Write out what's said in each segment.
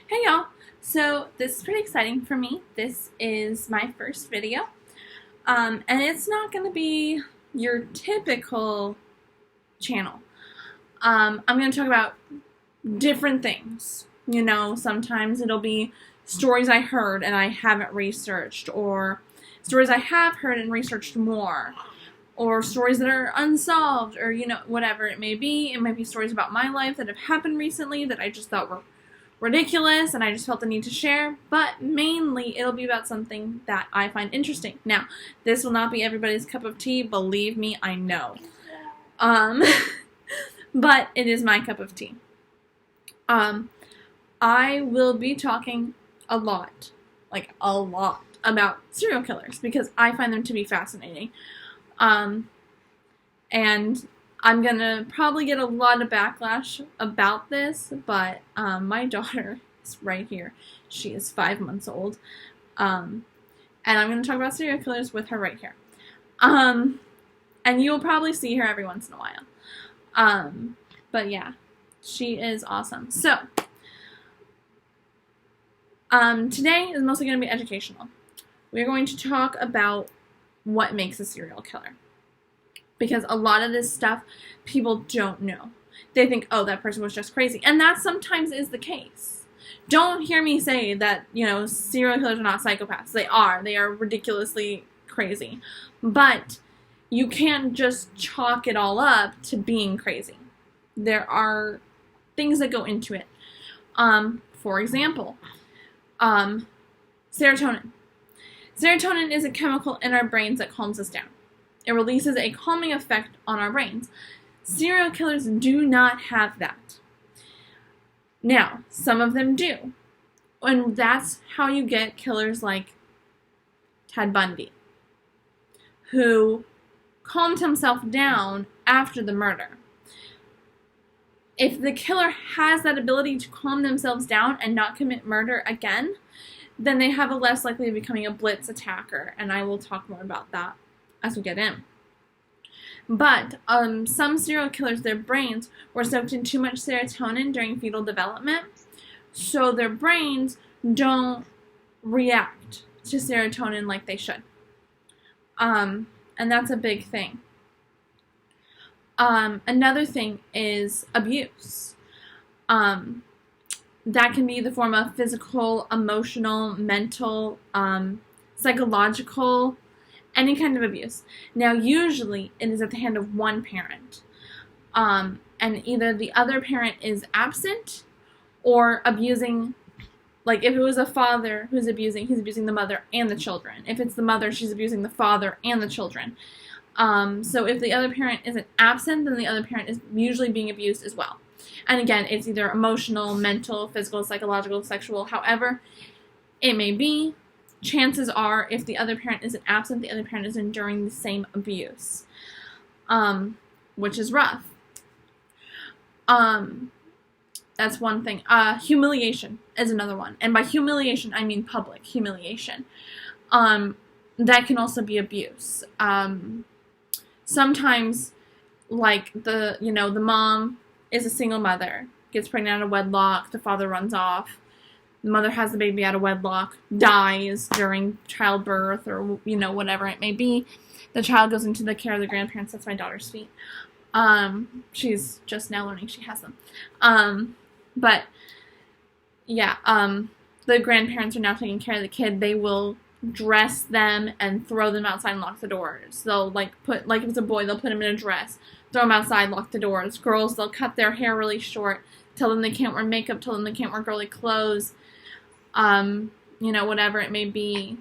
Hey y'all! So this is pretty exciting for me. This is my first video. And it's not going to be your typical channel. I'm going to talk about different things. You know, sometimes it'll be stories I heard and I haven't researched, or stories I have heard and researched more, or stories that are unsolved, or, you know, whatever it may be. It might be stories about my life that have happened recently that I just thought were ridiculous and I just felt the need to share, but mainly it'll be about something that I find interesting. Now, this will not be everybody's cup of tea, believe me, I know. But it is my cup of tea. I will be talking a lot about serial killers because I find them to be fascinating. And I'm gonna probably get a lot of backlash about this, but my daughter is right here. She is 5 months old. And I'm gonna talk about serial killers with her right here. And you'll probably see her every once in a while. But yeah, she is awesome. So, today is mostly gonna be educational. We're going to talk about what makes a serial killer. Because a lot of this stuff people don't know. They think, oh, that person was just crazy. And that sometimes is the case. Don't hear me say that, you know, serial killers are not psychopaths. They are. They are ridiculously crazy. But you can't just chalk it all up to being crazy. There are things that go into it. For example, serotonin. Serotonin is a chemical in our brains that calms us down. It releases a calming effect on our brains. Serial killers do not have that. Now, some of them do. And that's how you get killers like Ted Bundy, who calmed himself down after the murder. If the killer has that ability to calm themselves down and not commit murder again, then they have a less likely of becoming a blitz attacker, and I will talk more about that as we get in. But some serial killers, their brains were soaked in too much serotonin during fetal development, so their brains don't react to serotonin like they should. And that's a big thing. Another thing is abuse. That can be the form of physical, emotional, mental, psychological, any kind of abuse. Now, usually, it is at the hand of one parent. And either the other parent is absent or abusing, like if it was a father who's abusing, he's abusing the mother and the children. If it's the mother, she's abusing the father and the children. So if the other parent isn't absent, then the other parent is usually being abused as well. And again, it's either emotional, mental, physical, psychological, sexual, however it may be. Chances are, if the other parent isn't absent, the other parent is enduring the same abuse, which is rough. That's one thing. Humiliation is another one. And by humiliation, I mean public humiliation. That can also be abuse. Sometimes, like, the mom is a single mother, gets pregnant out of wedlock, the father runs off. The mother has the baby out of wedlock, dies during childbirth, or, whatever it may be. The child goes into the care of the grandparents. That's my daughter's feet. She's just now learning she has them. But, yeah, the grandparents are now taking care of the kid. They will dress them and throw them outside and lock the doors. They'll, if it's a boy, they'll put him in a dress, throw him outside, lock the doors. Girls, they'll cut their hair really short, tell them they can't wear makeup, tell them they can't wear girly clothes. Whatever it may be.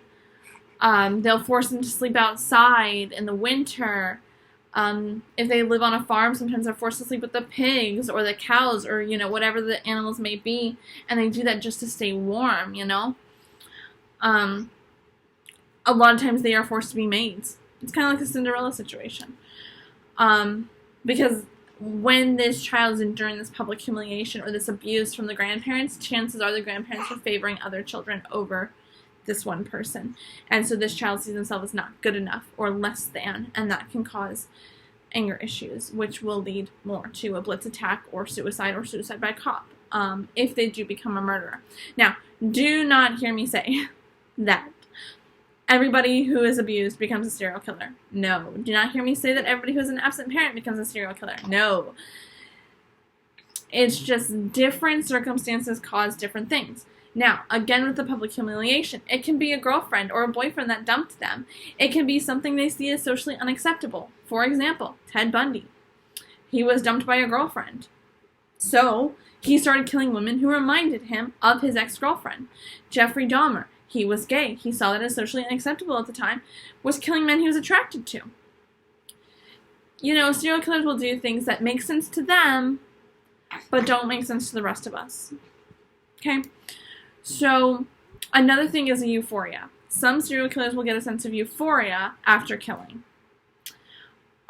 They'll force them to sleep outside in the winter. If they live on a farm, sometimes they're forced to sleep with the pigs or the cows or, whatever the animals may be. And they do that just to stay warm, A lot of times they are forced to be maids. It's kind of like the Cinderella situation. Because when this child is enduring this public humiliation or this abuse from the grandparents, chances are the grandparents are favoring other children over this one person. And so this child sees himself as not good enough or less than, and that can cause anger issues, which will lead more to a blitz attack or suicide by cop. if they do become a murderer. Now, do not hear me say that everybody who is abused becomes a serial killer. No. Do not hear me say that everybody who is an absent parent becomes a serial killer. No. It's just different circumstances cause different things. Now, again with the public humiliation, it can be a girlfriend or a boyfriend that dumped them. It can be something they see as socially unacceptable. For example, Ted Bundy. He was dumped by a girlfriend. So, he started killing women who reminded him of his ex-girlfriend. Jeffrey Dahmer. He was gay. He saw that as socially unacceptable at the time, was killing men he was attracted to. You know, serial killers will do things that make sense to them, but don't make sense to the rest of us. Okay? So, another thing is euphoria. Some serial killers will get a sense of euphoria after killing.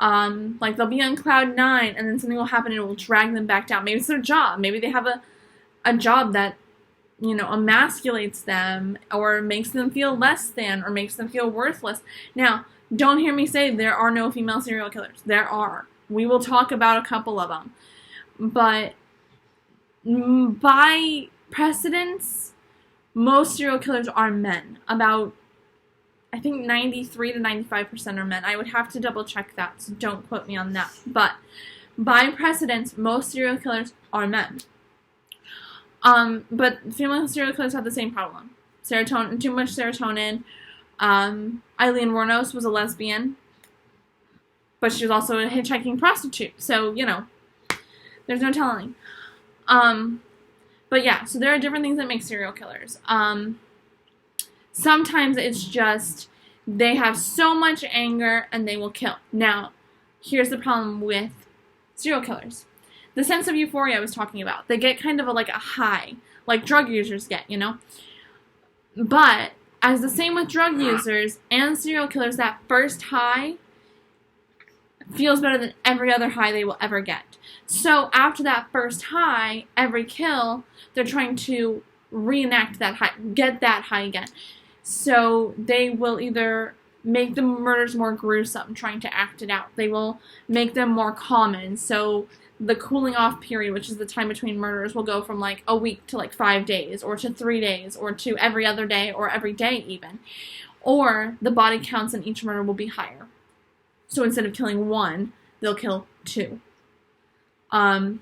Like they'll be on cloud 9 and then something will happen and it will drag them back down. Maybe it's their job. Maybe they have a job that, you know, emasculates them or makes them feel less than or makes them feel worthless. Now, don't hear me say there are no female serial killers. There are. We will talk about a couple of them. But by precedence, most serial killers are men. About, I think 93 to 95% are men. I would have to double check that, so don't quote me on that. But by precedence, most serial killers are men. But female serial killers have the same problem. Serotonin, too much serotonin. Eileen Wuornos was a lesbian, but she was also a hitchhiking prostitute. So, you know, there's no telling. But yeah, so there are different things that make serial killers. Sometimes it's just they have so much anger and they will kill. Now, here's the problem with serial killers. The sense of euphoria I was talking about. They get kind of like a high, like drug users get, you know? But, as the same with drug users and serial killers, that first high feels better than every other high they will ever get. So, after that first high, every kill, they're trying to reenact that high, get that high again. So, they will either make the murders more gruesome, trying to act it out. They will make them more common, so the cooling off period, which is the time between murders, will go from like a week to like 5 days, or to 3 days, or to every other day, or every day even. Or the body counts in each murder will be higher. So instead of killing 1, they'll kill 2. Son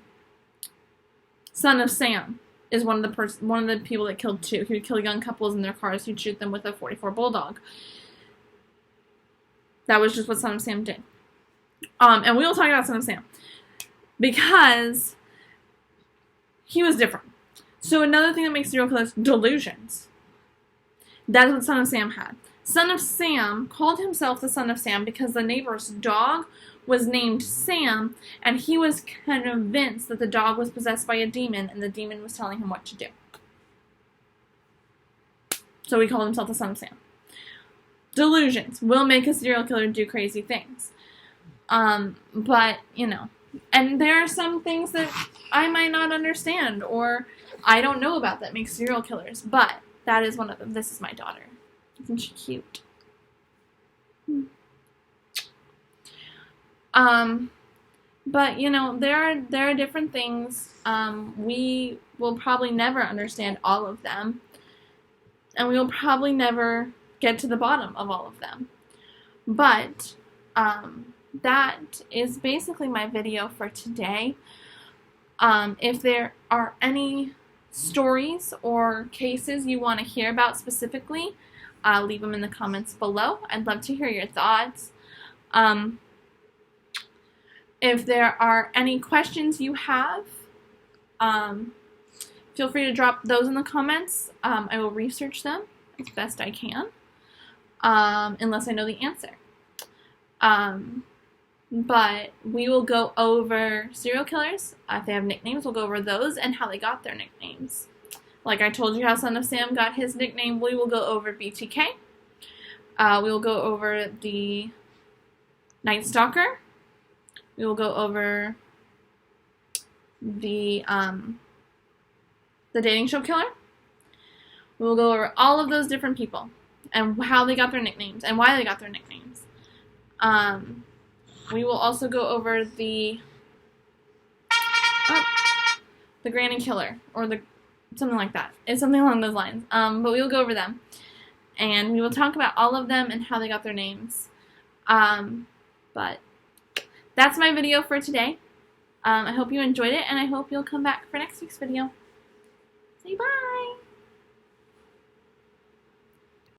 of Sam is one of the people that killed 2. He would kill young couples in their cars. He'd shoot them with a .44 Bulldog. That was just what Son of Sam did. And we will talk about Son of Sam. Because he was different. So another thing that makes serial killers, delusions. That's what Son of Sam had. Son of Sam called himself the Son of Sam because the neighbor's dog was named Sam, and he was convinced that the dog was possessed by a demon, and the demon was telling him what to do. So he called himself the Son of Sam. Delusions will make a serial killer do crazy things. But, you know, and there are some things that I might not understand or I don't know about that make serial killers, but that is one of them. This is my daughter. Isn't she cute? But, you know, there are different things. We will probably never understand all of them, and we will probably never get to the bottom of all of them. But, that is basically my video for today. If there are any stories or cases you want to hear about specifically, leave them in the comments below. I'd love to hear your thoughts. If there are any questions you have, feel free to drop those in the comments. I will research them as best I can, unless I know the answer. But we will go over serial killers. If they have nicknames, we'll go over those and how they got their nicknames. Like I told you how Son of Sam got his nickname, we will go over BTK. We will go over the Night Stalker. We will go over the dating show killer. We will go over all of those different people and how they got their nicknames and why they got their nicknames. We will also go over the the Granny Killer, or something like that. It's something along those lines. But we will go over them, and we will talk about all of them and how they got their names. But that's my video for today. I hope you enjoyed it, and I hope you'll come back for next week's video. Say bye!